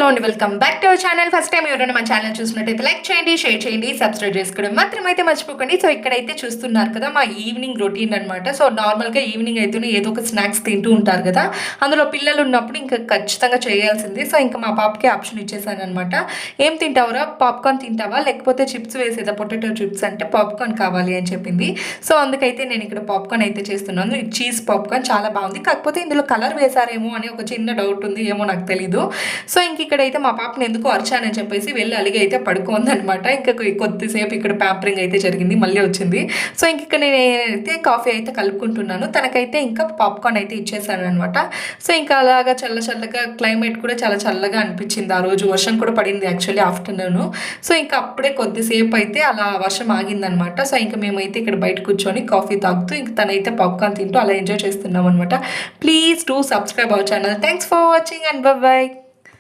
అండి, welcome back to our channel. First time ఎవరైనా మన ఛానల్ చూసినట్టయితే లైక్ చేయండి, షేర్ చేయండి, సబ్స్క్రైబ్ చేసుకోవడం మాత్రం అయితే మర్చిపోకండి. సో ఇక్కడైతే చూస్తున్నారు కదా మా ఈవినింగ్ రొటీన్ అనమాట. సో నార్మల్గా ఈవినింగ్ అయితేనే ఏదో ఒక స్నాక్స్ తింటూ ఉంటారు కదా, అందులో పిల్లలు ఉన్నప్పుడు ఇంకా ఖచ్చితంగా చేయాల్సింది. సో ఇంకా మా పాపకి ఆప్షన్ ఇచ్చేసాను అనమాట. ఏం తింటావురా, పాప్కార్న్ తింటావా లేకపోతే చిప్స్ వేసేదా, పొటాటో చిప్స్ అంటే పాప్కార్న్ కావాలి అని చెప్పింది. సో అందుకైతే నేను ఇక్కడ పాప్కార్న్ అయితే చేస్తున్నాను. ఇది చీజ్ పాప్కార్న్ చాలా బాగుంది, కాకపోతే ఇందులో కలర్ వేసారేమో అని ఒక చిన్న డౌట్ ఉంది, ఏమో నాకు తెలీదు. సో ఇంక ఇక్కడైతే మా పాపని ఎందుకు అరిచానని చెప్పేసి వెళ్ళి అలిగి అయితే పడుకోందనమాట. ఇంకా కొద్దిసేపు ఇక్కడ ప్యాంపరింగ్ అయితే జరిగింది, మళ్ళీ వచ్చింది. సో ఇంక ఇక్కడ నేనైతే కాఫీ అయితే కలుపుకుంటున్నాను, తనకైతే ఇంకా పాప్కార్న్ అయితే ఇచ్చేసాను అనమాట. సో ఇంకా అలాగా చల్లగా క్లైమేట్ కూడా చాలా చల్లగా అనిపించింది. ఆ రోజు వర్షం కూడా పడింది యాక్చువల్లీ ఆఫ్టర్నూన్. సో ఇంకా అప్పుడే కొద్దిసేపు అయితే అలా వర్షం ఆగిందనమాట. సో ఇంకా మేమైతే ఇక్కడ బయట కూర్చొని కాఫీ తాగుతూ ఇంక తనైతే పాప్కార్న్ తింటూ అలా ఎంజాయ్ చేస్తున్నాం అనమాట. Please do subscribe our channel. Thanks for watching and by.